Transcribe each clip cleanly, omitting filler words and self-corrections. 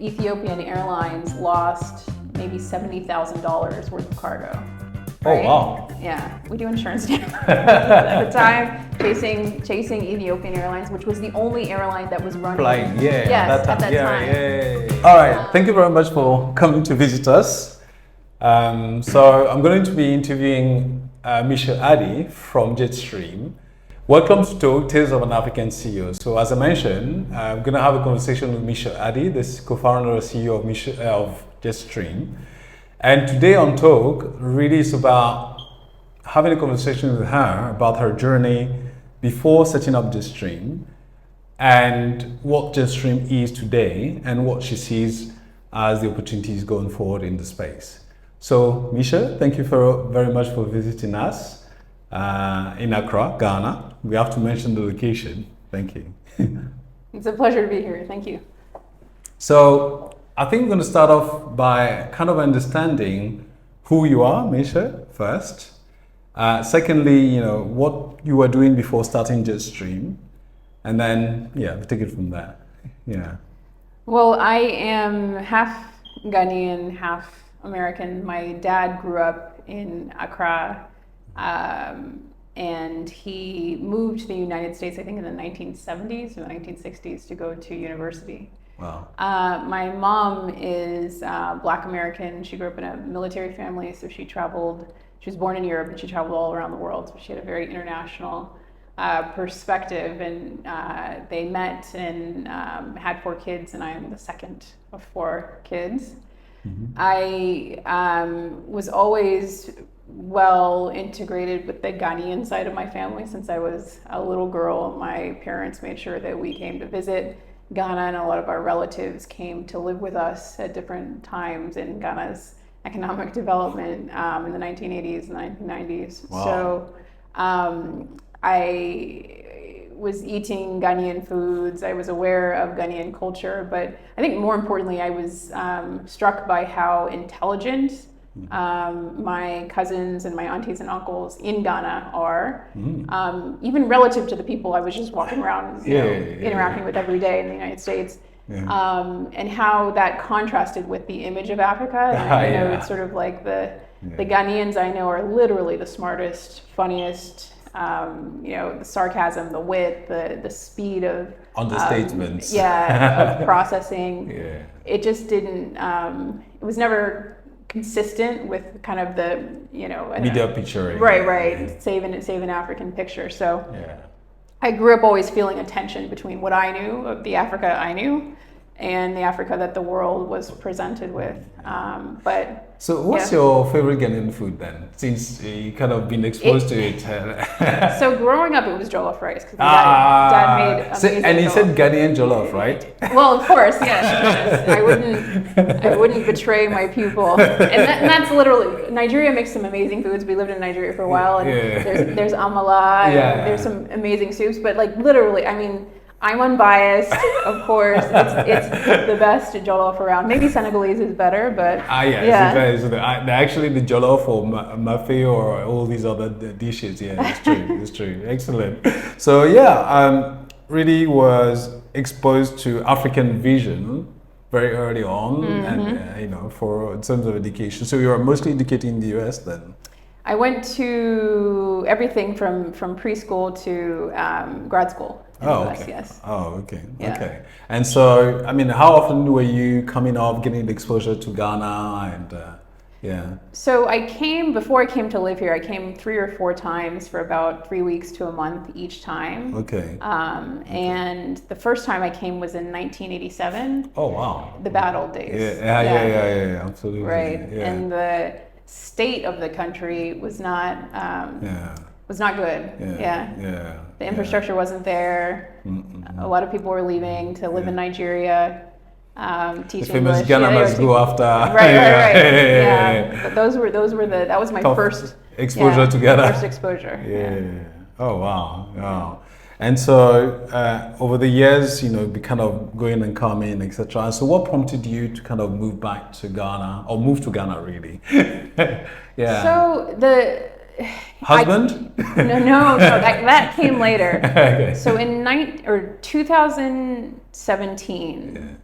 Ethiopian Airlines lost maybe $70,000 worth of cargo. Right? Oh wow! Yeah, we do insurance now. At the time, chasing Ethiopian Airlines, which was the only airline that was running. Flying, yeah. Yes, at that time. time. All right, thank you very much for coming to visit us. So I'm going to be interviewing Miishe Addy from Jetstream. Welcome to Tales of an African CEO. So as I mentioned, I'm going to have a conversation with Miishe Addy, the co-founder and CEO of Jetstream. And today on Talk really is about having a conversation with her about her journey before setting up Jetstream and what Jetstream is today and what she sees as the opportunities going forward in the space. So Miishe, thank you very much for visiting us in Accra, Ghana. We have to mention the location. Thank you. It's a pleasure to be here. Thank you. So I think we're going to start off by kind of understanding who you are, Miishe, first. Secondly, what you were doing before starting Jetstream. And then, we take it from there. Yeah. Well, I am half Ghanaian, half American. My dad grew up in Accra, and he moved to the United States, I think in the 1970s or the 1960s to go to university. Wow. My mom is Black American. She grew up in a military family, so she traveled. She was born in Europe, and she traveled all around the world. So she had a very international perspective, and they met and had 4 kids, and I am the second of 4 kids. Mm-hmm. I was always well integrated with the Ghanaian side of my family. Since I was a little girl, my parents made sure that we came to visit Ghana, and a lot of our relatives came to live with us at different times in Ghana's economic development in the 1980s and 1990s. Wow. So I was eating Ghanaian foods. I was aware of Ghanaian culture, but I think more importantly, I was struck by how intelligent my cousins and my aunties and uncles in Ghana are, even relative to the people I was just walking around, interacting with every day in the United States, and how that contrasted with the image of Africa. And it's sort of like the Ghanaians I know are literally the smartest, funniest, the sarcasm, the wit, the speed of understatements, of processing. It just didn't. It was never consistent with kind of the media picture, right, save an African picture. So I grew up always feeling a tension between what I knew of the Africa I knew and the Africa that the world was presented with. So what's your favorite Ghanaian food then, since you kind of been exposed to it? So growing up, it was jollof rice, because dad made amazing and he said Ghanaian jollof, right? Well, of course, yes. I wouldn't betray my people. And that's literally, Nigeria makes some amazing foods. We lived in Nigeria for a while, and there's amala, and there's some amazing soups, but like literally, I mean, I'm unbiased, of course. It's the best jollof around. Maybe Senegalese is better, but actually the jollof or mafe or all these other dishes. It's true. Excellent. So really was exposed to African vision very early on, and for in terms of education. So you are mostly educated in the US then? I went to everything from preschool to grad school. Okay. Yes. Oh, okay. Yeah. Okay. And so, I mean, how often were you coming off, getting the exposure to Ghana and, So before I came to live here, I came 3 or 4 times for about 3 weeks to a month each time. Okay. And the first time I came was in 1987. Oh, wow. The bad old days. Yeah, absolutely. Right. Yeah. And the state of the country was not good. The infrastructure wasn't there. A lot of people were leaving to live in Nigeria, teach the famous English. Ghana must go after. Right. But that was my first exposure to Ghana. First exposure. Oh wow. And so over the years, be kind of going and coming, etc. And so what prompted you to kind of move back to Ghana, or move to Ghana really? So the husband? No, that came later. Okay. So in 2017,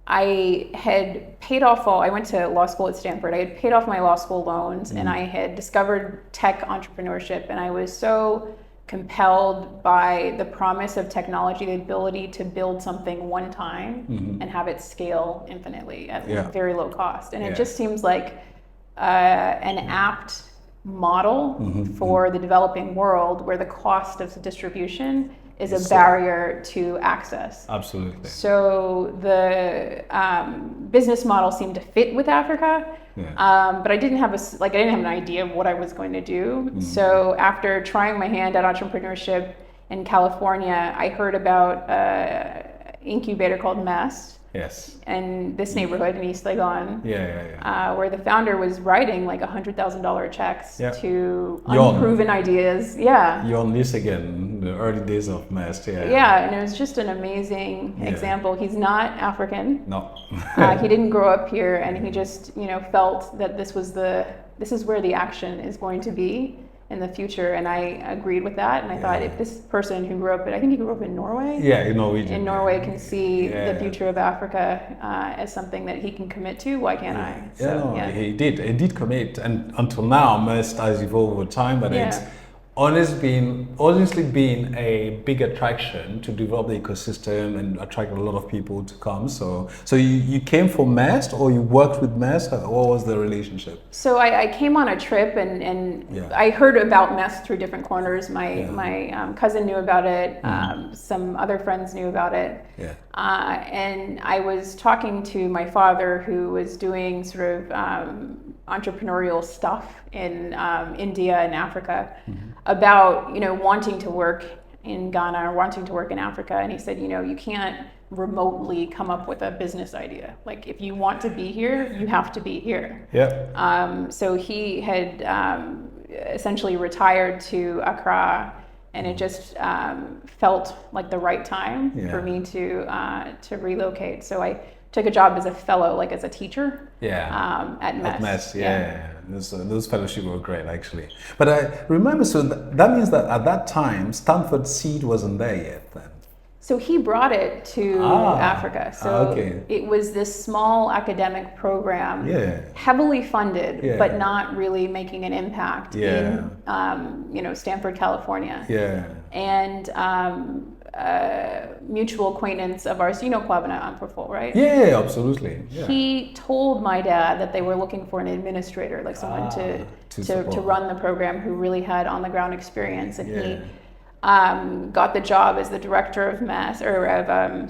I had paid off I went to law school at Stanford. I had paid off my law school loans, and I had discovered tech entrepreneurship, and I was so compelled by the promise of technology, the ability to build something one time and have it scale infinitely at very low cost. And it just seems like an apt model for the developing world, where the cost of distribution is a barrier to access. Absolutely. So the business model seemed to fit with Africa, but I didn't have an idea of what I was going to do. So after trying my hand at entrepreneurship in California, I heard about an incubator called MEST. Yes. And this neighborhood in East Legon, where the founder was writing like $100,000 checks to unproven ideas. Yeah. You're on this again, the early days of MEST. Yeah, and it was just an amazing example. He's not African. No. He didn't grow up here, and he just, felt that this is where the action is going to be in the future, and I agreed with that. And I thought, if this person who grew up I think he grew up in Norway. Yeah, in Norwegian. In Norway, can see the future of Africa as something that he can commit to, why can't I? So, he did commit, and until now, MEST has evolved over time, but it's honestly been a big attraction to develop the ecosystem and attract a lot of people to come. So you came for MEST, or you worked with MEST? What was the relationship? So I came on a trip, and I heard about MEST through different corners. My cousin knew about it. Some other friends knew about it. And I was talking to my father, who was doing sort of entrepreneurial stuff in India and Africa, about wanting to work in Ghana or wanting to work in Africa. And he said, you can't remotely come up with a business idea. Like, if you want to be here, you have to be here. So he had essentially retired to Accra, and it just felt like the right time for me to relocate. So I took a job as a fellow, like as a teacher at MEST. At MEST, those fellowships were great, actually. But I remember, so that means that at that time, Stanford seed wasn't there yet then. So he brought it to Africa. So it was this small academic program, heavily funded, but not really making an impact in Stanford, California. And mutual acquaintance of ours, Kwabena Ampurful, right? Yeah, absolutely. He told my dad that they were looking for an administrator, like someone to run the program who really had on the ground experience, and he got the job as the director of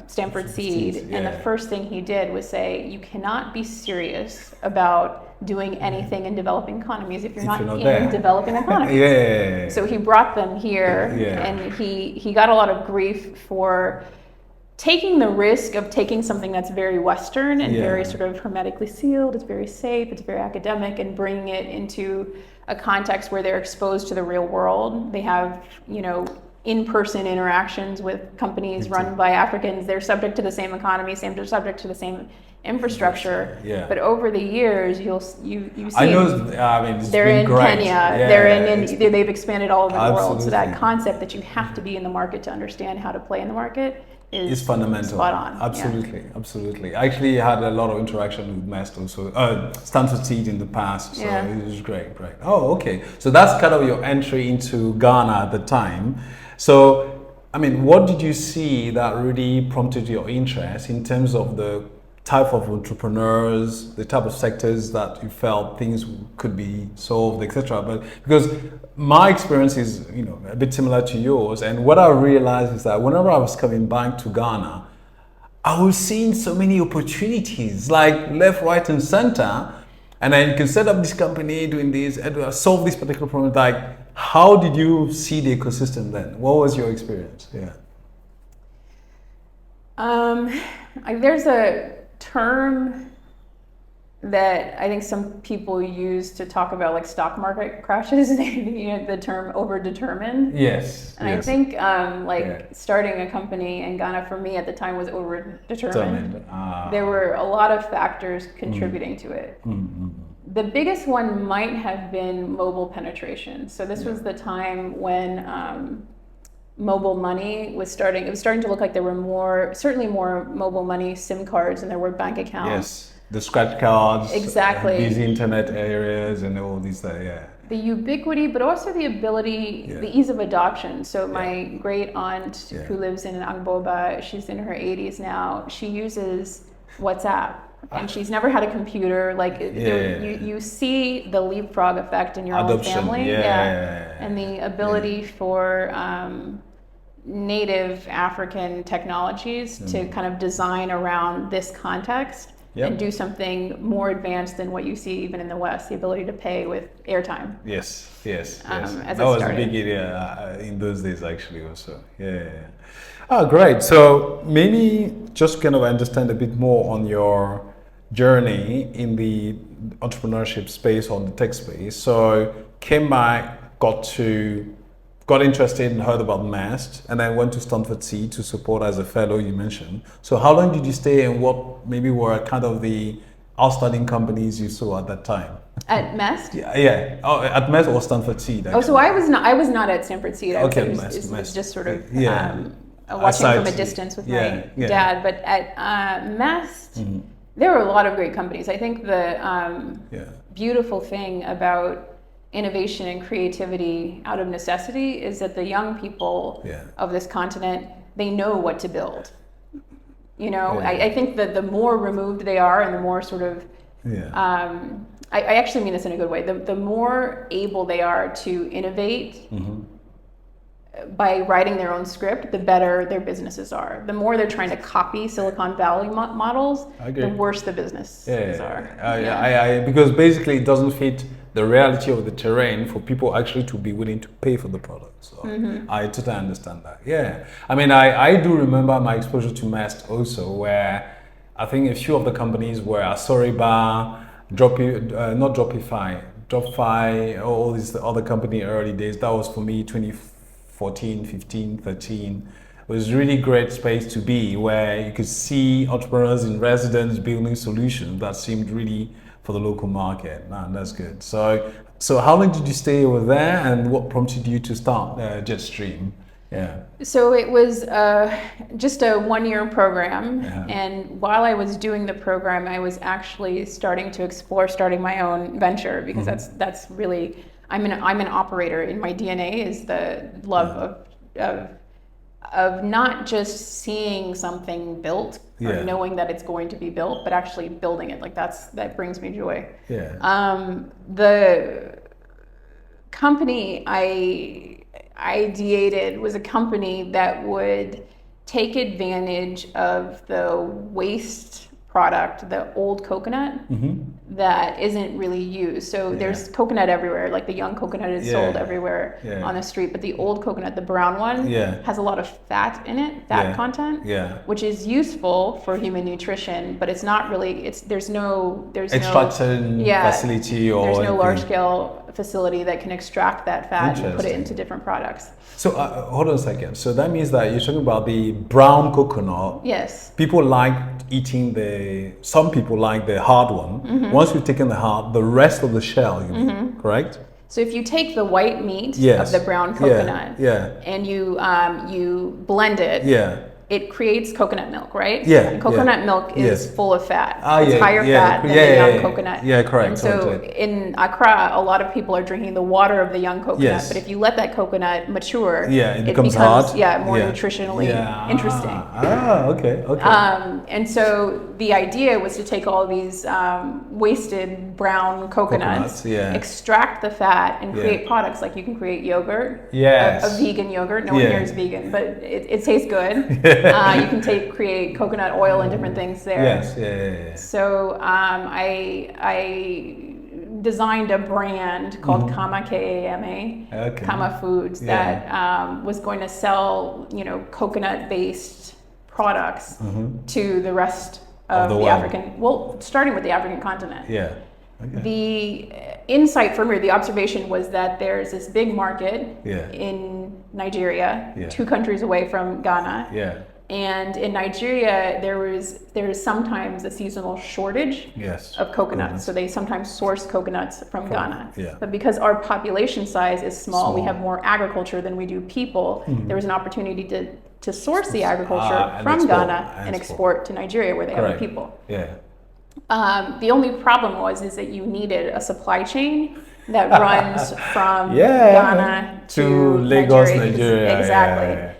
Stanford Seed. And the first thing he did was say, you cannot be serious about doing anything in developing economies if you're not in developing economies. So he brought them here, and he got a lot of grief for taking the risk of taking something that's very Western and very sort of hermetically sealed, it's very safe, it's very academic, and bringing it into a context where they're exposed to the real world. They have, in-person interactions with companies run by Africans. They're subject to the same economy, they're subject to the same infrastructure. But over the years, you see. I know. They're in Kenya. They're in India. They've expanded all over the world. So that concept that you have to be in the market to understand how to play in the market is fundamental. Spot on. Absolutely. I actually had a lot of interaction with MEST also, Stanford Seed in the past. So it was great. Oh, okay. So that's kind of your entry into Ghana at the time. So, what did you see that really prompted your interest in terms of the type of entrepreneurs, the type of sectors that you felt things could be solved, etc.? But because my experience is, a bit similar to yours, and what I realized is that whenever I was coming back to Ghana, I was seeing so many opportunities, like left, right, and center. And then you can set up this company doing this, and solve this particular problem. Like, how did you see the ecosystem then? What was your experience? There's a term that I think some people use to talk about like stock market crashes. The term overdetermined. Yes. And I think starting a company in Ghana for me at the time was overdetermined. There were a lot of factors contributing to it. The biggest one might have been mobile penetration. So this was the time when mobile money was starting. It was starting to look like there were certainly more mobile money SIM cards than there were bank accounts. Yes, the scratch cards, Exactly. busy internet areas, and all these. Yeah. The ubiquity, but also the ability, the ease of adoption. So my great aunt who lives in Angboba, she's in her 80s now. She uses WhatsApp. And she's never had a computer. Like you see the leapfrog effect in your Adoption, own family, and the ability for native African technologies to kind of design around this context and do something more advanced than what you see even in the West. The ability to pay with airtime. Yes. As That it was a started. big area in those days, actually. Also, yeah. Oh, great. So maybe just kind of understand a bit more on your journey in the entrepreneurship space, on the tech space. So came back, got interested and heard about MEST, and then went to Stanford C to support as a fellow, you mentioned. So how long did you stay, and what maybe were kind of the outstanding companies you saw at that time? At MEST? Yeah. Oh, at MEST or Stanford Seed? Oh, so I was not at Stanford Seed. Okay, It MEST. was just sort of watching Aside from a to- distance with yeah, my dad. But at MEST, there were a lot of great companies. I think the beautiful thing about innovation and creativity out of necessity is that the young people of this continent, they know what to build. You know, I think that the more removed they are and the more sort of, I actually mean this in a good way, the more able they are to innovate by writing their own script, the better their businesses are. The more they're trying to copy Silicon Valley models, the worse the businesses are. Because basically it doesn't fit the reality of the terrain for people actually to be willing to pay for the product. So I totally understand that. Yeah. I mean, I do remember my exposure to MEST also, where I think a few of the companies were Asoriba, Dropify, all these other company early days. That was for me 2014, 15, 13. It was really great space to be, where you could see entrepreneurs in residence building solutions that seemed really for the local market. Man, that's good. So how long did you stay over there, and what prompted you to start Jetstream? Yeah. So it was just a one-year program, and while I was doing the program, I was actually starting to explore starting my own venture, because that's really, I'm an operator. In my DNA is the love of not just seeing something built or knowing that it's going to be built, but actually building it. Like that brings me joy. The company I ideated was a company that would take advantage of the waste product, the old coconut that isn't really used. So there's coconut everywhere, like the young coconut is sold everywhere on the street, but the old coconut, the brown one, has a lot of fat in it, fat content, which is useful for human nutrition, but it's not really, there's no extraction facility, or there's no anything. large scale facility that can extract that fat and put it into different products. So hold on a second. So that means that you're talking about the brown coconut. Yes. People like eating some people like the hard one. Once you've taken the rest of the shell, you mean, correct? So if you take the white meat of the brown coconut and you blend it, it creates coconut milk, right? And coconut milk is full of fat. It's higher fat than the young coconut. Correct. And so in Accra, a lot of people are drinking the water of the young coconut. But if you let that coconut mature, it becomes hard. More nutritionally interesting. Okay. And so the idea was to take all these wasted brown coconuts, extract the fat, and create products. Like you can create yogurt, a vegan yogurt. No one here is vegan, but it tastes good. You can create coconut oil and different things there. So I designed a brand called Kama, K-A-M-A, Kama Foods, that was going to sell, coconut-based products to the rest of the African, starting with the African continent. The insight for me, the observation was that there's this big market in Nigeria, 2 countries away from Ghana, And in Nigeria, there is sometimes a seasonal shortage of coconuts. So they sometimes source coconuts from Ghana. Yeah. But because our population size is small, we have more agriculture than we do people, there was an opportunity to source the agriculture from Ghana and export to Nigeria where they have the people. Yeah. The only problem is that you needed a supply chain that runs from Ghana to Lagos, Nigeria. Exactly. Yeah.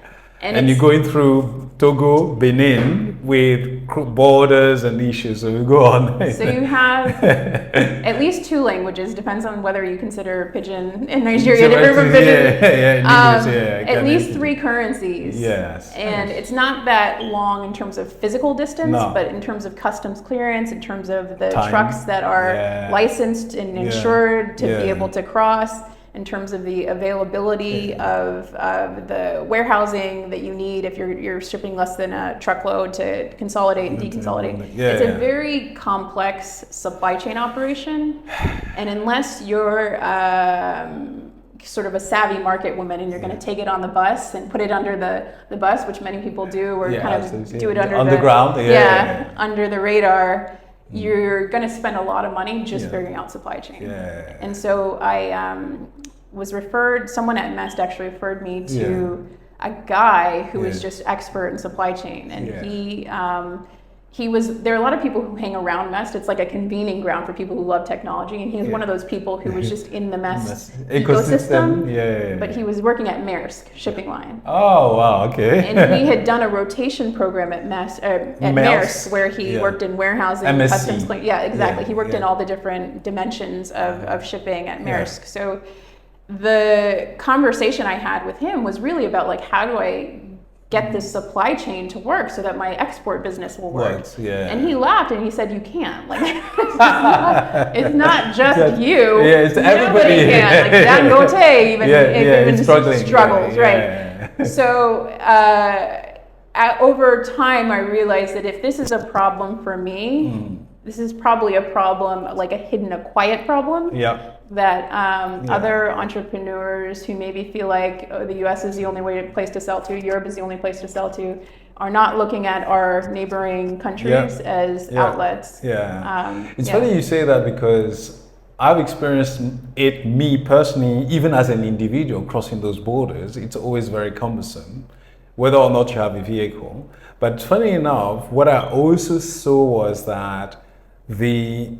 And you're going through Togo, Benin with borders and issues. So we go on. So you have at least 2 languages. Depends on whether you consider pidgin in Nigeria different from pidgin. At least 3 currencies. Yes. And it's not that long in terms of physical distance, but in terms of customs clearance, in terms of the trucks that are licensed and insured to be able to cross, in terms of the availability of the warehousing that you need if you're shipping less than a truckload to consolidate and deconsolidate. It's a very complex supply chain operation, and unless you're sort of a savvy market woman and you're going to take it on the bus and put it under the bus, which many people do, or kind of do it underground, under the radar, you're going to spend a lot of money just figuring out supply chain. And so I someone at MEST actually referred me to a guy who was just expert in supply chain. And there are a lot of people who hang around MEST. It's like a convening ground for people who love technology. And he was one of those people who was just in the MEST ecosystem. But he was working at Maersk shipping line. Oh, wow, okay. And he had done a rotation program at Maersk where he worked in warehousing, MSc. customs clearance. Yeah, exactly. He worked in all the different dimensions of shipping at Maersk. So the conversation I had with him was really about like, how do I get this supply chain to work so that my export business will work? And he laughed and he said, you can't. Like, it's not just you. It's everybody. Can. Like Dangote even struggles, right? So over time, I realized that if this is a problem for me, this is probably a problem, like a quiet problem. That other entrepreneurs who maybe feel like the US is the only place to sell to, Europe is the only place to sell to, are not looking at our neighboring countries as outlets. It's funny you say that, because I've experienced it, me personally, even as an individual crossing those borders. It's always very cumbersome, whether or not you have a vehicle. But funny enough, what I also saw was that the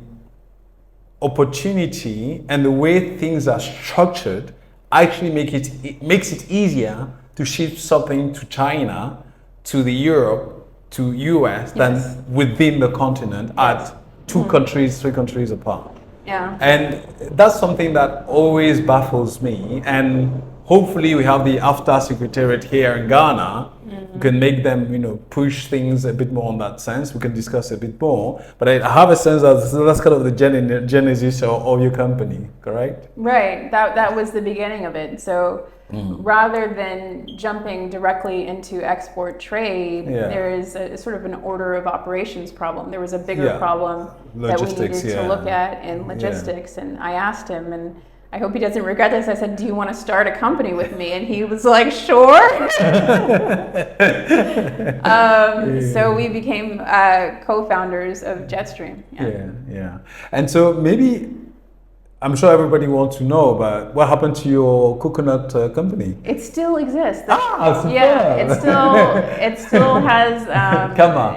opportunity and the way things are structured actually makes it easier to ship something to China, to the Europe, to US than within the continent at 2 countries, 3 countries apart. And that's something that always baffles me. And hopefully we have the AFCFTA Secretariat here in Ghana. We can make them, push things a bit more on that sense. We can discuss a bit more. But I have a sense that that's kind of the genesis of your company, correct? Right. That was the beginning of it. So rather than jumping directly into export trade, there is a sort of an order of operations problem. There was a bigger problem that we needed to look at in logistics. And I asked him, and I hope he doesn't regret this, I said, do you want to start a company with me? And he was like, sure. So we became co-founders of Jetstream. And so maybe, I'm sure everybody wants to know, but what happened to your coconut company? It still exists. Super. It still has.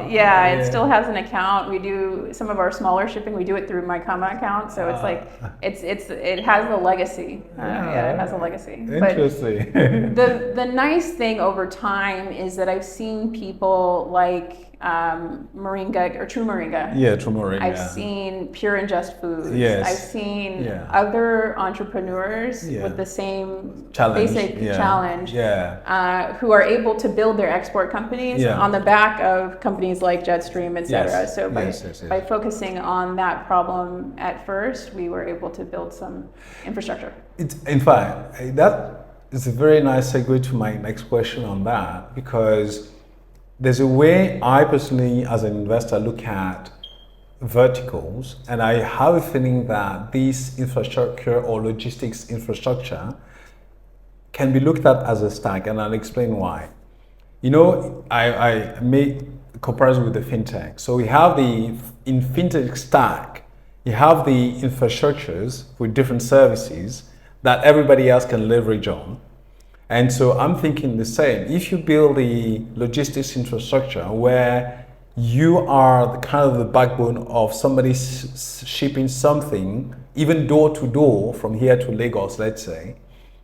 It still has an account. We do some of our smaller shipping. We do it through my Kama account, so it's like it has a legacy. It has a legacy. Interesting. But the nice thing over time is that I've seen people like Moringa or True Moringa. True Moringa. I've seen Pure and Just Foods. I've seen other entrepreneurs with the same basic challenge who are able to build their export companies on the back of companies like Jetstream, etc. So by focusing on that problem at first, we were able to build some infrastructure. In fact, that is a very nice segue to my next question on that, because there's a way I personally, as an investor, look at verticals, and I have a feeling that this infrastructure or logistics infrastructure can be looked at as a stack, and I'll explain why. You know, I made a comparison with the fintech. So we have in fintech stack, you have the infrastructures with different services that everybody else can leverage on. And so I'm thinking the same. If you build the logistics infrastructure where you are the kind of the backbone of somebody shipping something, even door to door from here to Lagos, let's say,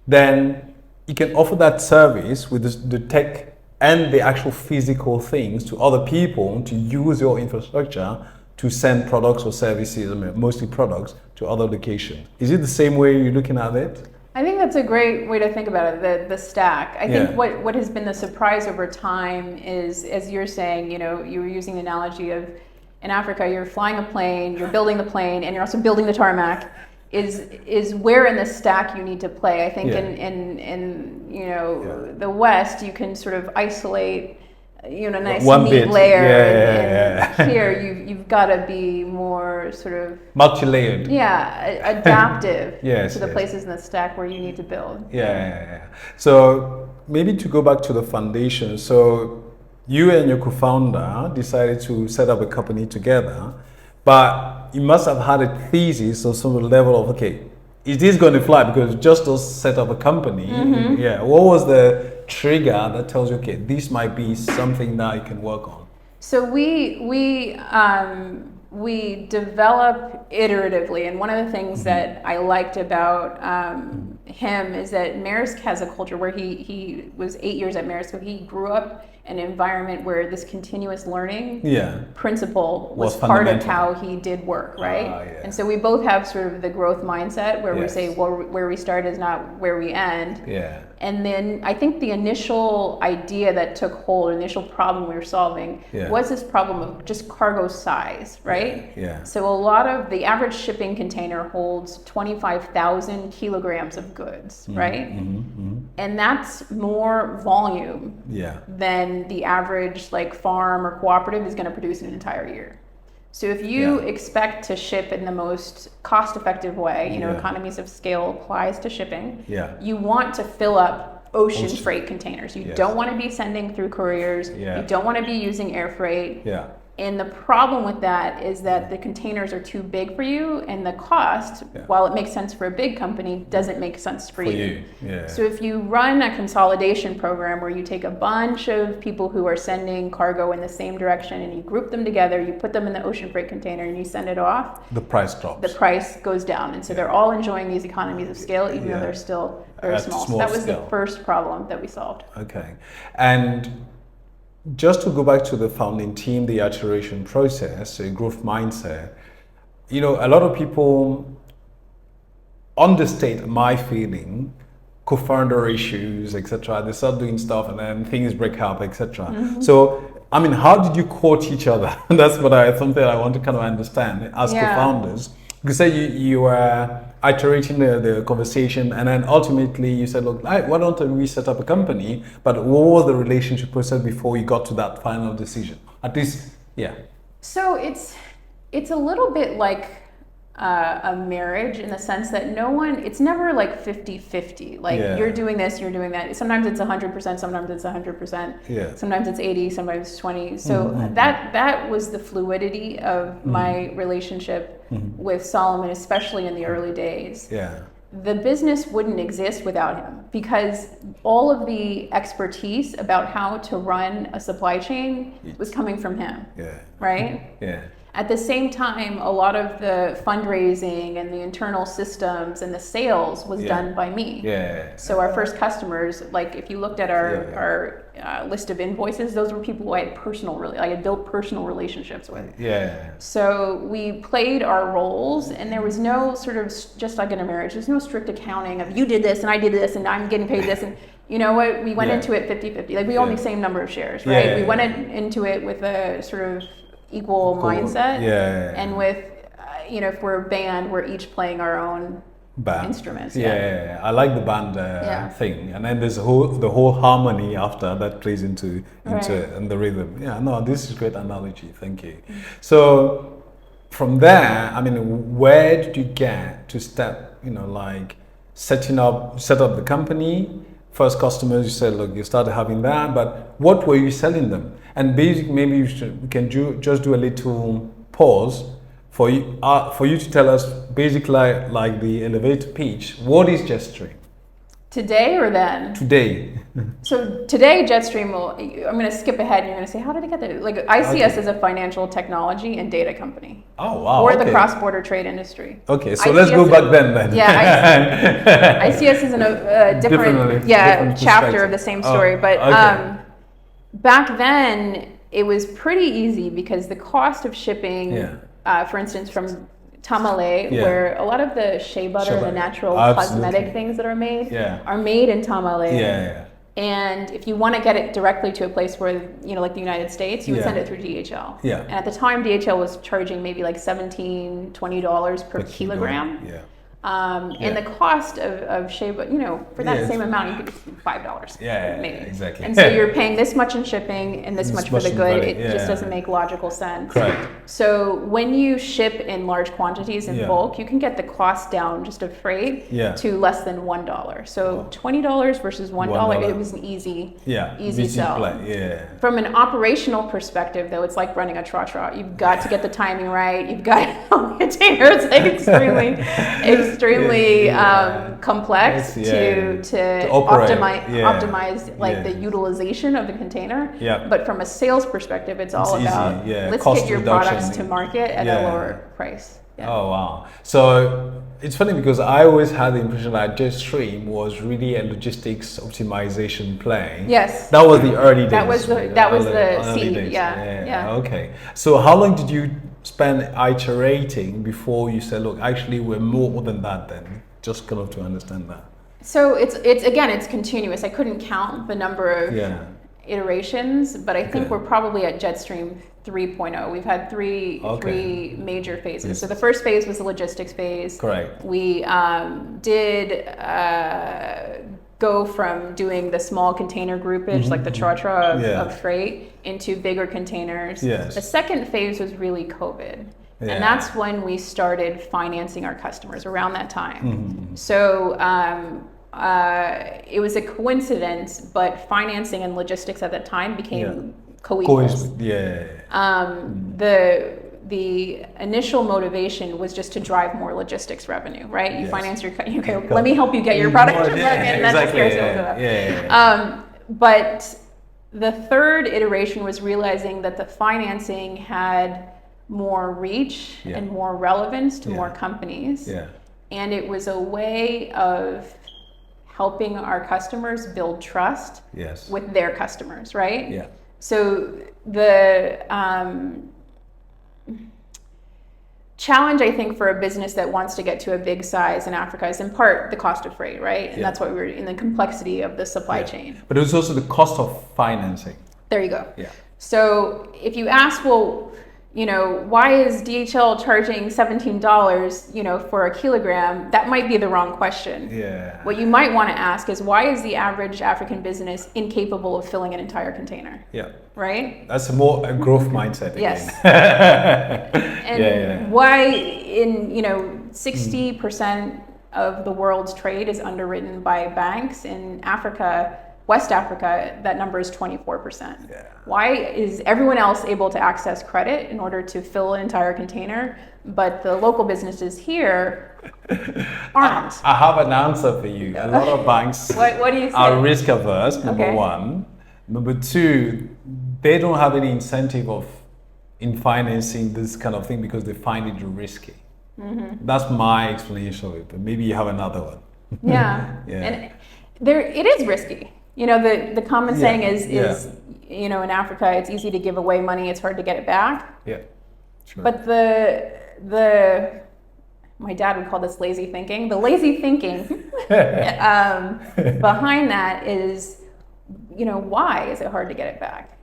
then you can offer that service with the tech and the actual physical things to other people to use your infrastructure to send products or services, I mean, mostly products, to other locations. Is it the same way you're looking at it? I think that's a great way to think about it, the stack. I think what has been the surprise over time is, as you're saying, you know, you were using the analogy of in Africa, you're flying a plane, you're building the plane, and you're also building the tarmac, is where in the stack you need to play. I think in you know, the West, you can sort of isolate, you know, a nice one neat bit layer, and here you've got to be more sort of multi-layered, adaptive to the yes. places in the stack where you need to build. So maybe to go back to the foundation, so you and your co-founder decided to set up a company together, but you must have had a thesis or some level of, okay, is this going to fly? Because just to set up a company, what was the trigger that tells you, okay, this might be something that you can work on? So we develop iteratively, and one of the things that I liked about him is that Maersk has a culture where he was 8 years at Maersk, so he grew up in an environment where this continuous learning principle was part of how he did work, right? And so we both have sort of the growth mindset where we say, well, where we start is not where we end. And then I think the initial idea that took hold, the initial problem we were solving was this problem of just cargo size, right? So a lot of the average shipping container holds 25,000 kilograms of goods, right? And that's more volume than the average like farm or cooperative is going to produce in an entire year. So if you expect to ship in the most cost-effective way, you know, economies of scale applies to shipping. You want to fill up ocean freight containers. You don't want to be sending through couriers. You don't want to be using air freight. And the problem with that is that the containers are too big for you, and the cost, while it makes sense for a big company, doesn't make sense for you. So if you run a consolidation program where you take a bunch of people who are sending cargo in the same direction and you group them together, you put them in the ocean freight container and you send it off, the price drops. The price goes down. And so they're all enjoying these economies of scale, even though they're still very small. So that was the first problem that we solved. Okay. And just to go back to the founding team, the iteration process, a growth mindset, you know, a lot of people understate my feeling, co-founder issues, etc. They start doing stuff and then things break up, etc. So, I mean, how did you court each other? That's something I want to kind of understand as co-founders. You say you were iterating the conversation, and then ultimately you said, look, why don't we set up a company? But what was the relationship process before you got to that final decision? At least, So it's a little bit like a marriage in the sense that it's never like 50-50. Like you're doing this, you're doing that. Sometimes it's 100%, sometimes it's 100%. Sometimes it's 80, sometimes it's 20. So that was the fluidity of my relationship with Solomon, especially in the early days. The business wouldn't exist without him, because all of the expertise about how to run a supply chain was coming from him, right? At the same time, a lot of the fundraising and the internal systems and the sales was done by me. So our first customers, like if you looked at our list of invoices, those were people who I had built personal relationships with. So we played our roles, and there was no sort of, just like in a marriage, there's no strict accounting of you did this and I did this and I'm getting paid this, and you know what, we went into it 50-50. Like we own the same number of shares, right? We went into it with a sort of equal mindset, and with you know, if we're a band, we're each playing our own instruments. I like the band thing, and then there's the whole harmony after that plays into it, and the rhythm. This is a great analogy, thank you. So from there, I mean, where did you get to step, you know, like set up the company, first customers, you said, look, you started having that, but what were you selling them? And basically, maybe we can just do a little pause for you to tell us basically like the elevator pitch. What is Jetstream? Today or then? Today. So today, Jetstream will, I'm going to skip ahead and you're going to say, how did it get there? Like, I see us as a financial technology and data company. Oh, wow. Or the cross-border trade industry. Okay, so let's go back then. Yeah, I see us as a different chapter of the same story. But back then, it was pretty easy because the cost of shipping, for instance, from Tamale, where a lot of the shea butter and the natural cosmetic things that are made are made in Tamale. And if you want to get it directly to a place where, like the United States, you would send it through DHL. And at the time, DHL was charging maybe like $17, $20 per kilogram. And the cost of shea butter, for that same amount, you could $5 maybe. Exactly. And so you're paying this much in shipping and this much for the good. It just doesn't make logical sense. Correct. So when you ship in large quantities in bulk, you can get the cost down just of freight to less than $1. So $20 versus $1, it was an easy sell. From an operational perspective, though, it's like running a tra-tra. You've got to get the timing right. You've got to container. It's like extremely complex to optimize the utilization of the container. But from a sales perspective, it's all about let's get your products to market at a lower price. Oh wow! So it's funny because I always had the impression that Jetstream was really a logistics optimization play. Yes, that was the early days. That was the seed. Yeah. Okay. So how long did you spend iterating before you said, look, actually we're more than that then? Just kind of to understand that. So it's continuous. I couldn't count the number of iterations, but I think we're probably at Jetstream 3.0. We've had three major phases. So the first phase was the logistics phase. Correct. We did go from doing the small container groupage, like the tra-tra of freight, into bigger containers. The second phase was really COVID. And that's when we started financing our customers around that time. So it was a coincidence, but financing and logistics at that time became co-equals. The initial motivation was just to drive more logistics revenue, right? You finance your, let me help you get your product to market, and that's but the third iteration was realizing that the financing had more reach and more relevance to more companies. And it was a way of helping our customers build trust with their customers, right? So the challenge, I think, for a business that wants to get to a big size in Africa is in part the cost of freight, right? And that's why we're in the complexity of the supply chain. But it was also the cost of financing. There you go. So if you ask, well, why is DHL charging $17, for a kilogram? That might be the wrong question. What you might want to ask is, why is the average African business incapable of filling an entire container? Right? That's a growth mindset again. And why in 60% of the world's trade is underwritten by banks in Africa? West Africa, that number is 24%. Why is everyone else able to access credit in order to fill an entire container, but the local businesses here aren't? I have an answer for you. A lot of banks what do you say? Are risk averse, number one. Number two, they don't have any incentive in financing this kind of thing because they find it risky. That's my explanation of it, but maybe you have another one. And it is risky. The common saying is in Africa, it's easy to give away money, it's hard to get it back. But my dad would call this lazy thinking. The lazy thinking behind that is, why is it hard to get it back?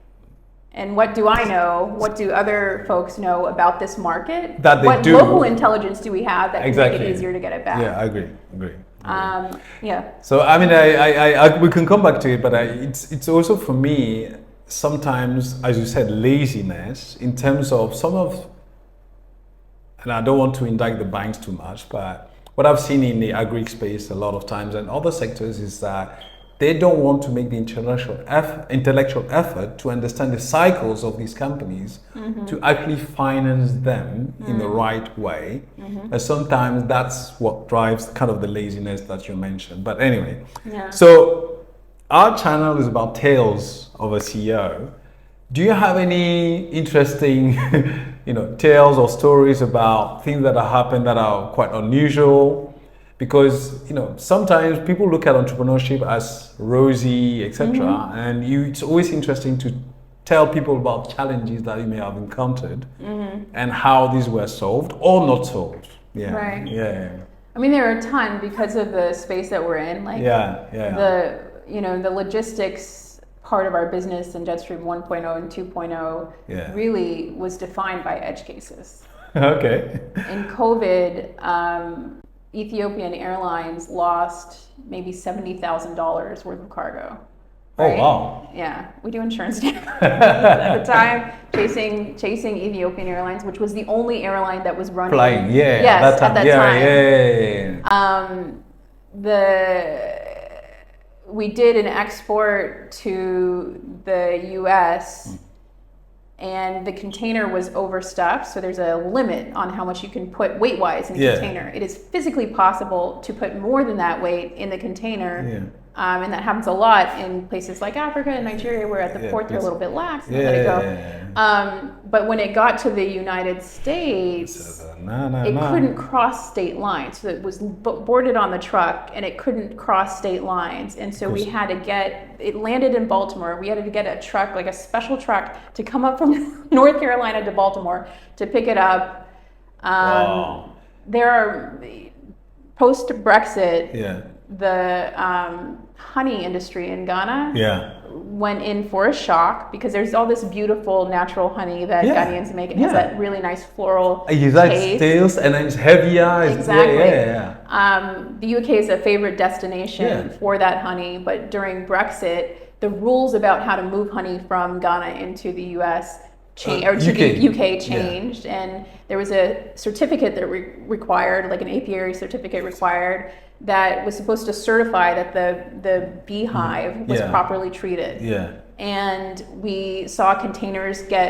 And what do I know? What do other folks know about this market? What local intelligence do we have that can make it easier to get it back? I agree. So I we can come back to it, but it's also for me sometimes, as you said, laziness in terms of and I don't want to indict the banks too much, but what I've seen in the agri space a lot of times and other sectors is that they don't want to make the intellectual effort to understand the cycles of these companies to actually finance them in the right way. And sometimes that's what drives kind of the laziness that you mentioned. But anyway, so our channel is about tales of a CEO. Do you have any interesting, tales or stories about things that have happened that are quite unusual? Because sometimes people look at entrepreneurship as rosy, etc., and it's always interesting to tell people about challenges that you may have encountered and how these were solved or not solved. Yeah, right. Yeah. I mean, there are a ton because of the space that we're in. Like the logistics part of our business in Jetstream 1.0 and 2.0 really was defined by edge cases. Okay. In COVID, Ethiopian Airlines lost maybe $70,000 worth of cargo. Right? Oh wow! Yeah, we do insurance damage at the time, chasing Ethiopian Airlines, which was the only airline that was running. Flying, yes, at that time. We did an export to the U.S. and the container was overstuffed, so there's a limit on how much you can put weight-wise in the container. It is physically possible to put more than that weight in the container, and that happens a lot in places like Africa and Nigeria, where at the port they're a little bit lax and let it go. But when it got to the United States, it couldn't cross state lines. So it was boarded on the truck, and it couldn't cross state lines. And so we had to it landed in Baltimore. We had to get a truck, like a special truck, to come up from North Carolina to Baltimore to pick it up. There are, post-Brexit, the honey industry in Ghana went in for a shock because there's all this beautiful natural honey that Ghanaians make. It has that really nice floral taste. Taste and then it's heavier. Exactly. The UK is a favorite destination for that honey, but during Brexit, the rules about how to move honey from Ghana into the US the UK changed, and there was a certificate that required, like an apiary certificate required, that was supposed to certify that the beehive was properly treated. And we saw containers get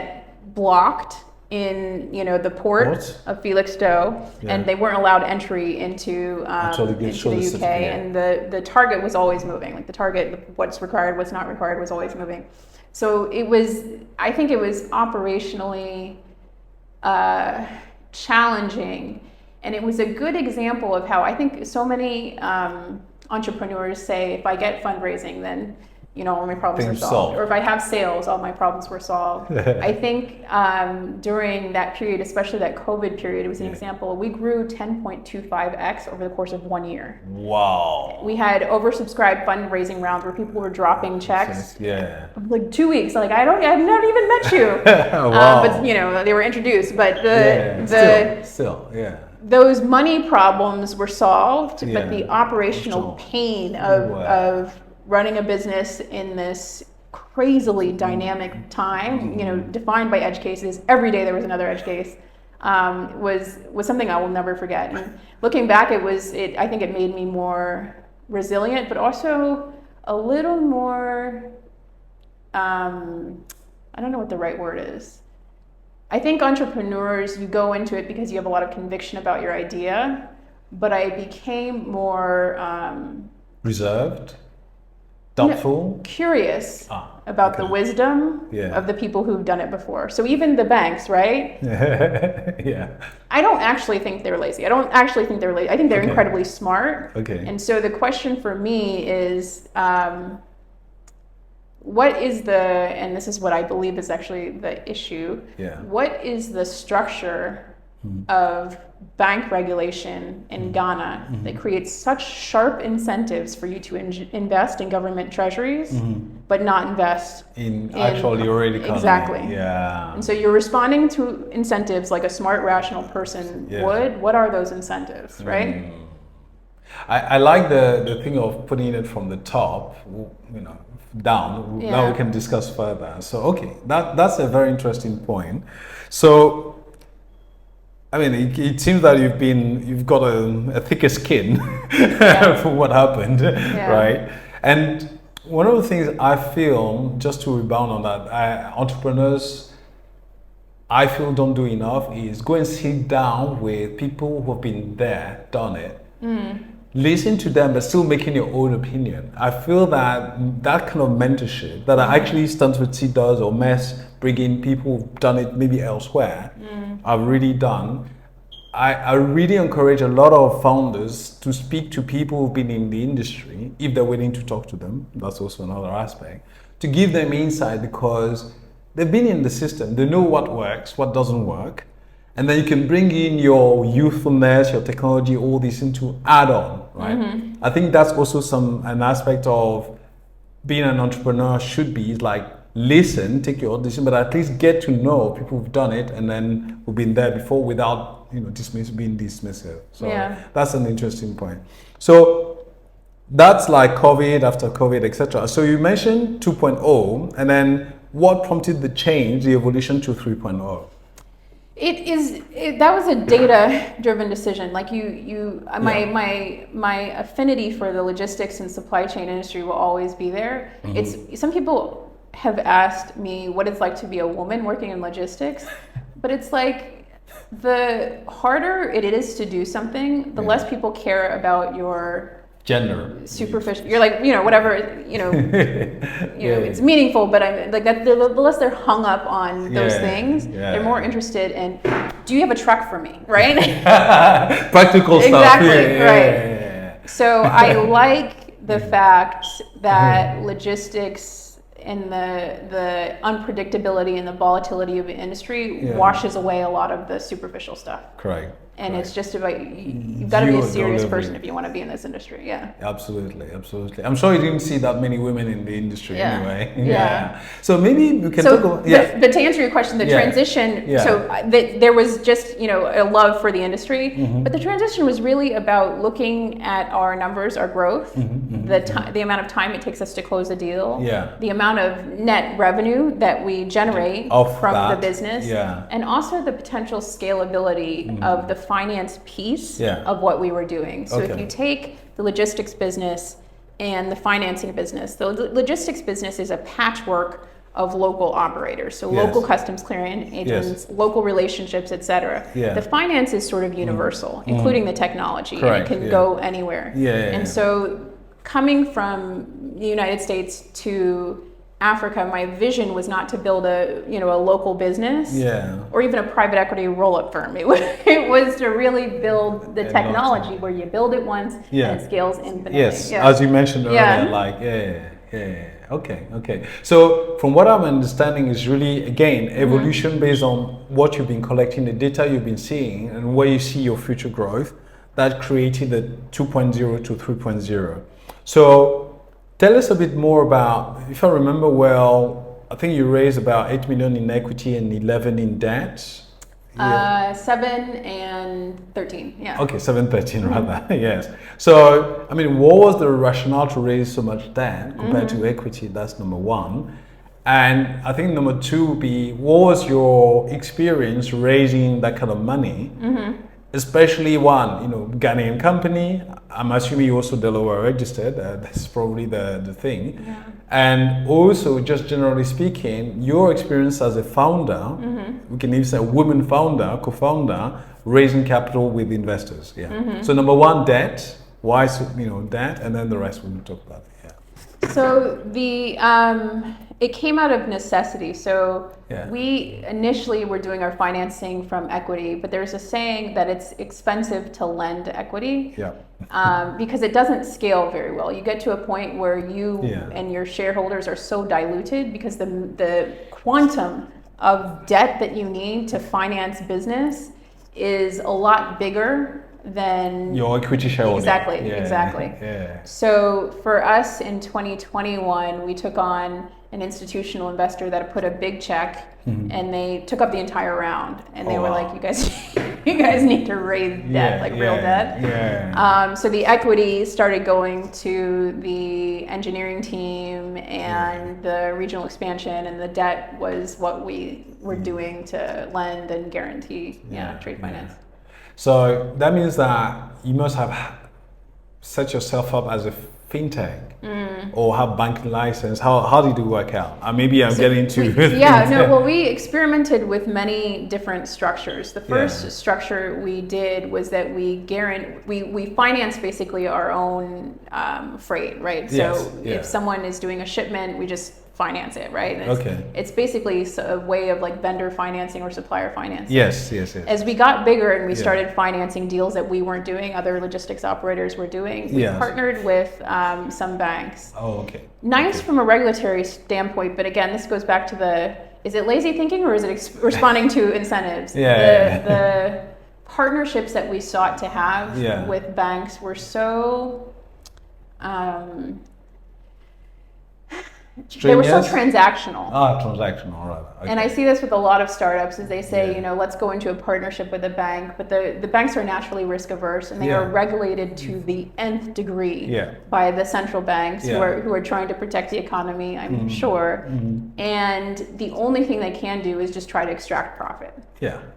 blocked in the port of Felixstowe, and they weren't allowed entry into the UK. And the target was always moving. Like the target, what's required, what's not required, was always moving. So I think it was operationally challenging, and it was a good example of how I think so many entrepreneurs say, if I get fundraising, then all my problems are solved. Or if I have sales, all my problems were solved. I think during that period, especially that COVID period, it was an example. We grew 10.25x over the course of 1 year. Wow. We had oversubscribed fundraising rounds where people were dropping checks. Like 2 weeks. Like I've not even met you. But they were introduced. But those money problems were solved, but the operational pain of running a business in this crazily dynamic time, defined by edge cases. Every day there was another edge case. Was something I will never forget. And looking back, I think it made me more resilient, but also a little more. I don't know what the right word is. I think entrepreneurs, you go into it because you have a lot of conviction about your idea, but I became more reserved. Doubtful? Curious about the wisdom of the people who've done it before. So even the banks, right? I don't actually think they're lazy. I think they're incredibly smart. And so the question for me is, what is and this is what I believe is actually the issue, what is the structure of bank regulation in Ghana that creates such sharp incentives for you to invest in government treasuries, but not invest in actually your real economy? Exactly. And so you're responding to incentives like a smart, rational person would. What are those incentives, right? I like the thing of putting it from the top, down. Now we can discuss further. So that's a very interesting point. So I mean, it seems that you've got a thicker skin for what happened, right? And one of the things I feel, just to rebound on that, entrepreneurs, I feel don't do enough is go and sit down with people who have been there, done it. Listen to them, but still making your own opinion. I feel that kind of mentorship that actually Stanford does or MEST, bring in people who've done it maybe elsewhere, I've really done. I really encourage a lot of founders to speak to people who've been in the industry, if they're willing to talk to them. That's also another aspect, to give them insight because they've been in the system. They know what works, what doesn't work. And then you can bring in your youthfulness, your technology, all this into add-on, right? I think that's also an aspect of being an entrepreneur should be like, listen, take your audition, but at least get to know people who've done it and then who've been there before without, being dismissive. So that's an interesting point. So that's like COVID, after COVID, etc. So you mentioned 2.0, and then what prompted the change, the evolution to 3.0? That was a data-driven decision. Like my affinity for the logistics and supply chain industry will always be there. Some people have asked me what it's like to be a woman working in logistics, but it's like the harder it is to do something, the less people care about your gender, superficial. You're like, whatever, it's meaningful, but I'm like that. The less they're hung up on those things, they're more interested in. Do you have a truck for me, right? Practical stuff. Exactly, right. So I like the fact that logistics and the unpredictability and the volatility of the industry washes away a lot of the superficial stuff. Correct. And it's just about, you've got to be a serious person if you want to be in this industry. Absolutely. I'm sure you didn't see that many women in the industry anyway. So maybe we can talk about, but to answer your question, the transition, so there was just, a love for the industry, but the transition was really about looking at our numbers, our growth, the amount of time it takes us to close a deal, the amount of net revenue that we generate from the business, and also the potential scalability of the finance piece of what we were doing. So if you take the logistics business and the financing business, the logistics business is a patchwork of local operators. So local customs clearing agents, local relationships, etc. The finance is sort of universal, including the technology. And it can go anywhere. And so coming from the United States to Africa, my vision was not to build a local business or even a private equity roll-up firm. It was to really build the technology where you build it once and it scales infinitely. As you mentioned earlier, Okay. So from what I'm understanding is really, again, evolution based on what you've been collecting, the data you've been seeing, and where you see your future growth, that created the 2.0 to 3.0. So tell us a bit more about, if I remember well, I think you raised about 8 million in equity and 11 in debt. 7 and 13, Okay, 7, 13 rather, yes. So, what was the rationale to raise so much debt compared to equity? That's number one. And I think number two would be, what was your experience raising that kind of money? Especially one, Ghanaian company. I'm assuming you also Delaware registered. That's probably the thing. And also, just generally speaking, your experience as a founder, we can even say a woman founder, co-founder, raising capital with investors. So number one, debt. Why, debt, and then the rest we'll talk about. So it came out of necessity. So we initially were doing our financing from equity, but there's a saying that it's expensive to lend equity because it doesn't scale very well. You get to a point where you and your shareholders are so diluted because the quantum of debt that you need to finance business is a lot bigger than your equity shareholding. Exactly. So for us in 2021, we took on an institutional investor that put a big check and they took up the entire round, and they were like, you guys need to raise debt, real debt. So the equity started going to the engineering team and the regional expansion, and the debt was what we were doing to lend and guarantee trade finance. So that means that you must have set yourself up as a fintech or have banking license? How did it work out? Maybe I'm getting to We experimented with many different structures. The first structure we did was that we finance basically our own freight, right? So if someone is doing a shipment, we just finance it, right? It's basically a way of like vendor financing or supplier financing. Yes. As we got bigger and we started financing deals that we weren't doing, other logistics operators were doing, we partnered with some banks. Nice from a regulatory standpoint, but again, this goes back to is it lazy thinking or is it responding to incentives? The partnerships that we sought to have with banks were so they were so transactional. Transactional, right. And I see this with a lot of startups as they say, let's go into a partnership with a bank, but the banks are naturally risk averse and they are regulated to the nth degree by the central banks who are trying to protect the economy, I'm sure. And the only thing they can do is just try to extract profit.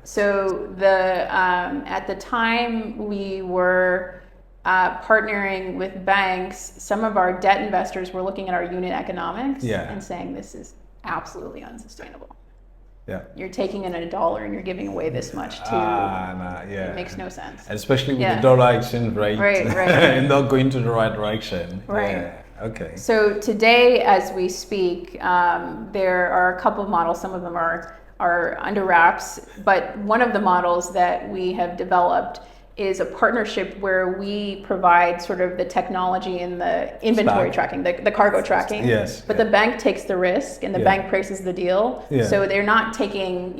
So at the time we were partnering with banks, some of our debt investors were looking at our unit economics and saying this is absolutely unsustainable. You're taking in $1 and you're giving away this much it makes no sense. Especially with the dollar exchange rate, and not going to the right direction. So today, as we speak, there are a couple of models. Some of them are under wraps, but one of the models that we have developed is a partnership where we provide sort of the technology and the inventory tracking, the cargo tracking. But the bank takes the risk and the bank prices the deal. So they're not taking,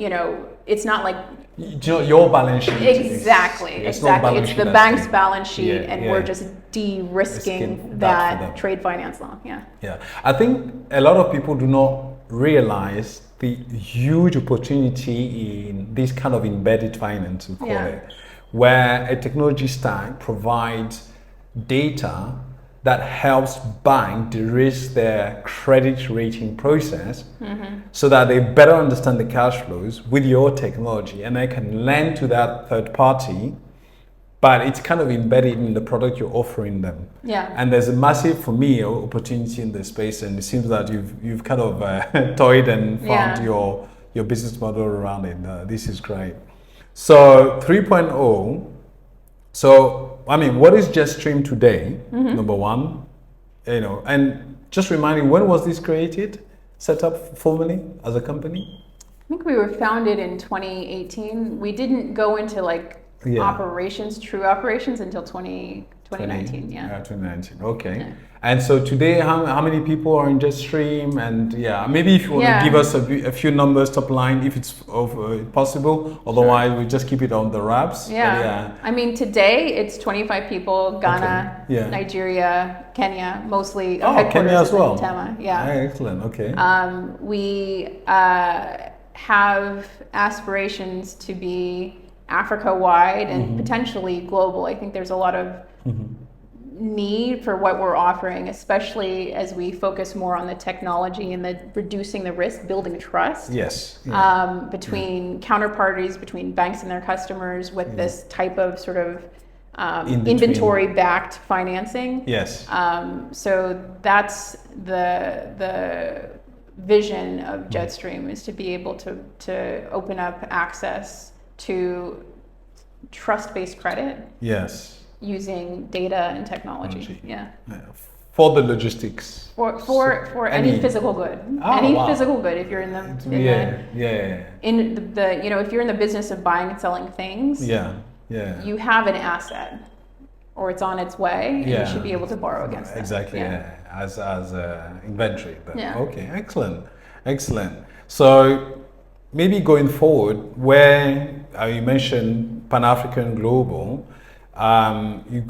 it's not like your balance sheet. Exactly. It's the bank's balance sheet, and we're just de-risking that trade finance loan. I think a lot of people do not realize the huge opportunity in this kind of embedded finance, we call it, where a technology stack provides data that helps banks de-risk their credit rating process so that they better understand the cash flows with your technology and they can lend to that third party, but it's kind of embedded in the product you're offering them. And there's a massive, for me, opportunity in this space, and it seems that you've kind of toyed and found your business model around it. This is great. So 3.0, so I mean, what is Jetstream today? Number one, and just remind me, when was this created, set up formally as a company? I think we were founded in 2018. We didn't go into true operations until 2019. 2019. Okay. And so today, how many people are in Jetstream? And maybe if you want to give us a few numbers top line, if it's possible. Otherwise, we just keep it on the wraps. I mean, today it's 25 people. Ghana, Nigeria, Kenya, mostly. Headquarters Kenya as well. In Tema. Excellent. Okay. We have aspirations to be Africa-wide and potentially global. I think there's a lot of need for what we're offering, especially as we focus more on the technology and the reducing the risk, building trust between counterparties, between banks and their customers with this type of sort of inventory-backed financing. So that's the vision of Jetstream, is to be able to open up access to trust-based credit. Using data and technology. For the logistics. For any physical good. Physical good. If you're in if you're in the business of buying and selling things, you have an asset, or it's on its way, and you should be able to borrow against it. As inventory. Okay, excellent. So maybe going forward, where you mentioned Pan-African Global,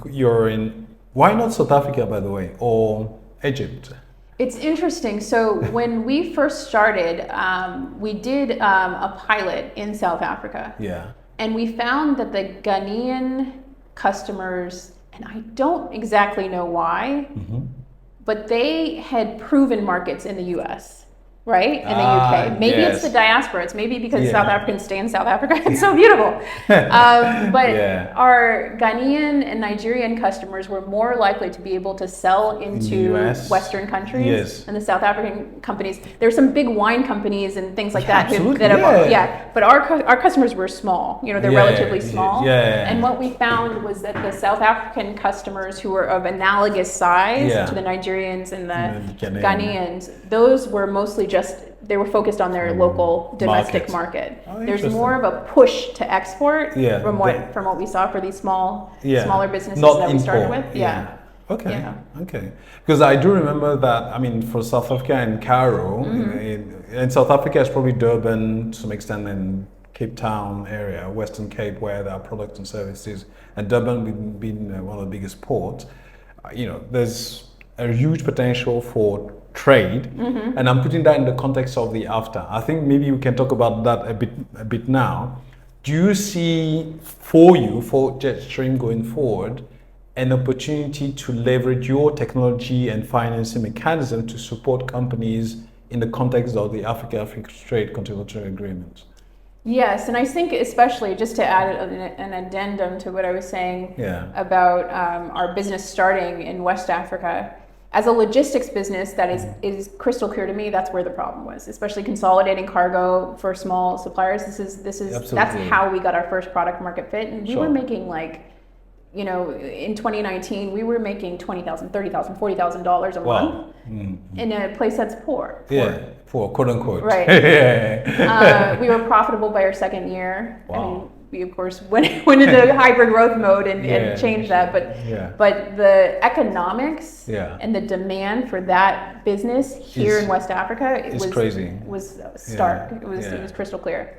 you're in, why not South Africa, by the way, or Egypt? It's interesting. So when we first started, we did a pilot in South Africa. And we found that the Ghanaian customers, and I don't exactly know why, but they had proven markets in the US. right? In the UK. Maybe it's the diaspora. It's maybe because South Africans stay in South Africa. It's so beautiful. But our Ghanaian and Nigerian customers were more likely to be able to sell into Western countries than the South African companies. There's some big wine companies and things like that. But our customers were small. You know, they're relatively small. And what we found was that the South African customers who were of analogous size to the Nigerians and the Ghanaians, those were mostly they were focused on their local domestic market. There's more of a push to export from what we saw for these smaller businesses that we started with. Okay. Because I do remember that, I mean, for South Africa and Cairo, in South Africa it's probably Durban to some extent, and Cape Town area, Western Cape, where there are products and services, and Durban being one of the biggest ports. You know, there's a huge potential for trade, and I'm putting that in the context of the AFTA. I think maybe we can talk about that a bit now. Do you see for Jetstream going forward an opportunity to leverage your technology and financing mechanism to support companies in the context of the Africa-Africa Trade Continuation Agreement? Yes, and I think especially just to add an addendum to what I was saying about our business starting in West Africa. As a logistics business, that is crystal clear to me. That's where the problem was, especially consolidating cargo for small suppliers. That's how we got our first product market fit, and we were making in 2019 we were making $20,000, $30,000, $40,000 a month in a place that's poor. Poor, quote unquote. Right. We were profitable by our second year. Wow. I mean, we of course went into hyper growth mode and changed that, but the economics and the demand for that business here in West Africa was stark. It was crystal clear.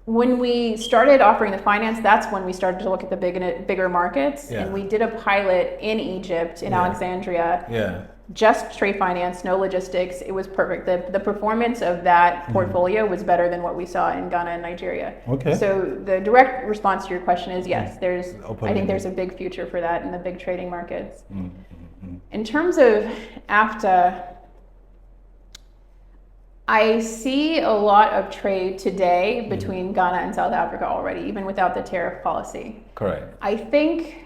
When we started offering the finance, that's when we started to look at the bigger markets, and we did a pilot in Egypt, in Alexandria. Just trade finance, no logistics. It was perfect. The performance of that portfolio was better than what we saw in Ghana and Nigeria. So the direct response to your question is yes. I think there's a big future for that in the big trading markets. In terms of AFTA, I see a lot of trade today between Ghana and South Africa already, even without the tariff policy. Correct. I think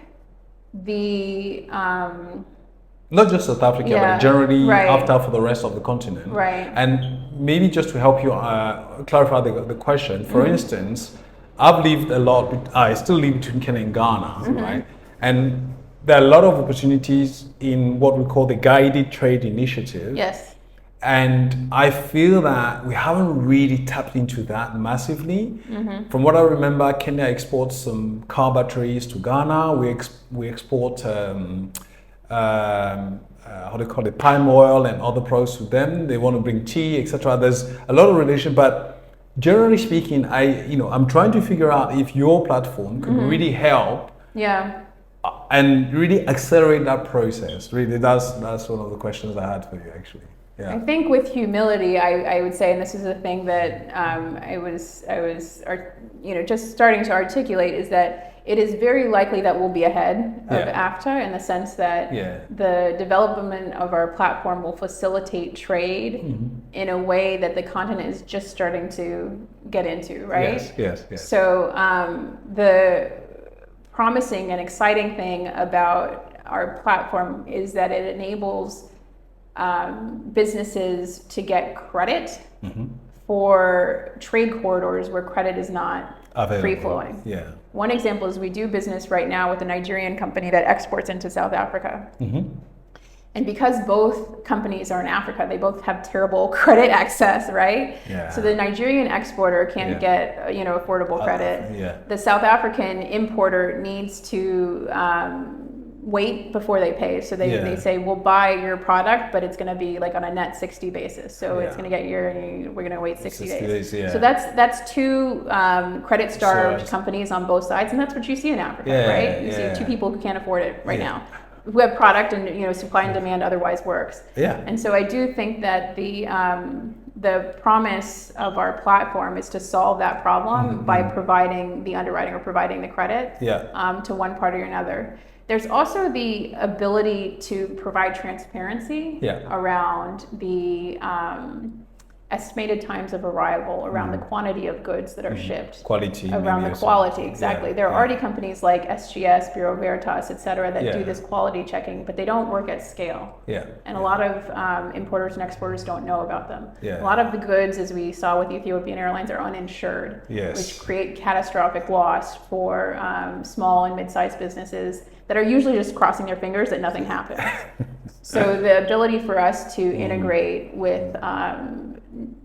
not just South Africa, but generally AFTA for the rest of the continent. Right. And maybe just to help you clarify the question, for instance, I still live between Kenya and Ghana, right? And there are a lot of opportunities in what we call the guided trade initiative. Yes. And I feel that we haven't really tapped into that massively. From what I remember, Kenya exports some car batteries to Ghana. We export palm oil and other products to them. They want to bring tea, etc. There's a lot of relation, but generally speaking, I'm trying to figure out if your platform could really help and really accelerate that process. Really, that's one of the questions I had for you, actually. I think with humility, I would say, and this is a thing that I was just starting to articulate, is that it is very likely that we'll be ahead of AFTA in the sense that the development of our platform will facilitate trade in a way that the continent is just starting to get into, right? Yes. So the promising and exciting thing about our platform is that it enables businesses to get credit for trade corridors where credit is not free-flowing. One example is we do business right now with a Nigerian company that exports into South Africa. And because both companies are in Africa, they both have terrible credit access, right? So the Nigerian exporter can't get affordable credit. The South African importer needs to wait before they pay. So they say, we'll buy your product, but it's going to be like on a net 60 basis. So it's going to get we're going to wait 60 days. So that's two credit starved companies on both sides. And that's what you see in Africa, right? You see two people who can't afford it right now, who have product and supply and demand otherwise works. And so I do think that the promise of our platform is to solve that problem by providing the underwriting or providing the credit to one party or another. There's also the ability to provide transparency around the estimated times of arrival, around the quantity of goods that are shipped, Quality. around the maybe quality, also. exactly. Yeah, There are yeah. already companies like SGS, Bureau Veritas, et cetera, that Yeah. do this quality checking, but they don't work at scale. Yeah. And a lot of importers and exporters don't know about them. Yeah. A lot of the goods, as we saw with Ethiopian Airlines, are uninsured, Yes. which create catastrophic loss for small and mid-sized businesses that are usually just crossing their fingers that nothing happens. So the ability for us to integrate with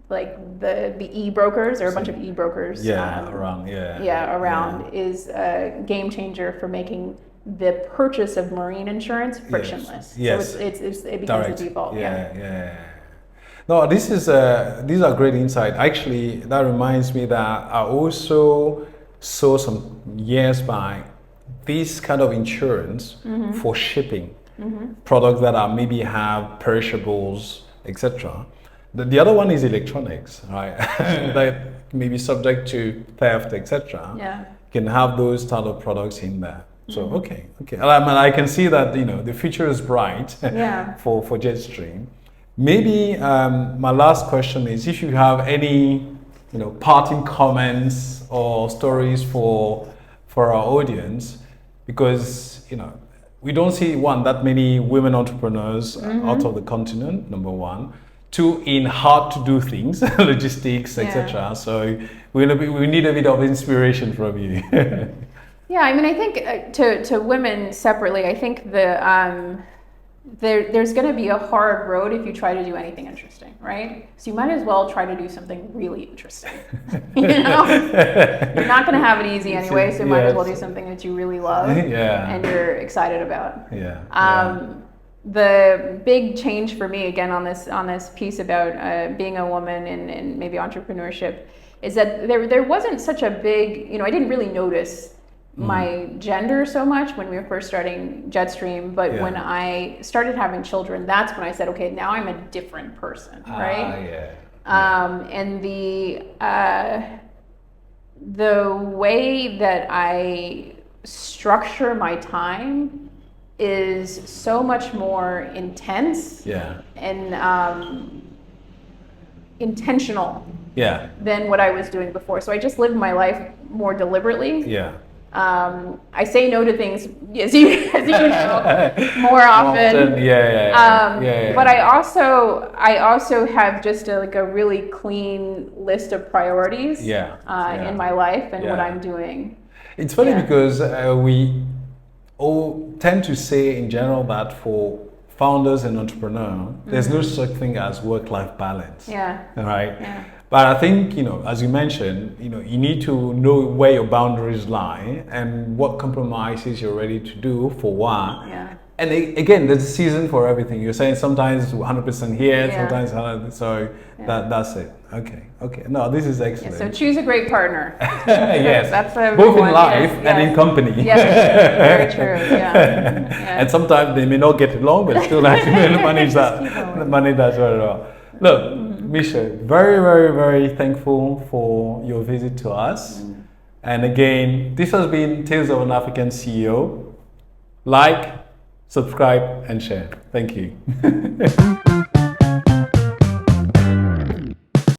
like the e-brokers, or a bunch of e-brokers around is a game changer for making the purchase of marine insurance frictionless. Yes. So it becomes Direct. the default. Yeah. No, these are great insight. Actually, that reminds me that I also saw some years back this kind of insurance for shipping products that are maybe have perishables, etc. The other one is electronics, right? That may be subject to theft, etc. Yeah. You can have those type of products in there. So okay. I can see that the future is bright for Jetstream. Maybe my last question is if you have any parting comments or stories for our audience, because we don't see that many women entrepreneurs out of the continent, number one. Two, in hard to do things, logistics, etc. So we need a bit of inspiration from you. Yeah, I mean, I think to women separately, I think there's going to be a hard road if you try to do anything interesting, right? So you might as well try to do something really interesting. You're not going to have it easy anyway, so you might as well do something that you really love and you're excited about. The big change for me, again, on this piece about being a woman and maybe entrepreneurship, is that there wasn't such a big, I didn't really notice my gender so much when we were first starting Jetstream, but when I started having children, that's when I said, okay, now I'm a different person, right? And the way that I structure my time is so much more intense and intentional than what I was doing before. So I just live my life more deliberately. I say no to things, as you know, more often. But I also have just a really clean list of priorities in my life and what I'm doing. It's funny because we all tend to say in general that for founders and entrepreneurs, there's no such thing as work-life balance. Right? But I think, as you mentioned, you need to know where your boundaries lie and what compromises you're ready to do for what. And again, there's a season for everything. You're saying sometimes 100% here, sometimes 100%. So that's it. Okay. No, this is excellent. So choose a great partner. Yes. That's both in life and in company. Yes, very true. And sometimes they may not get along, but still have to manage that very well. Look, Miishe, very, very, very thankful for your visit to us. And again, this has been Tales of an African CEO. Like, subscribe, and share. Thank you.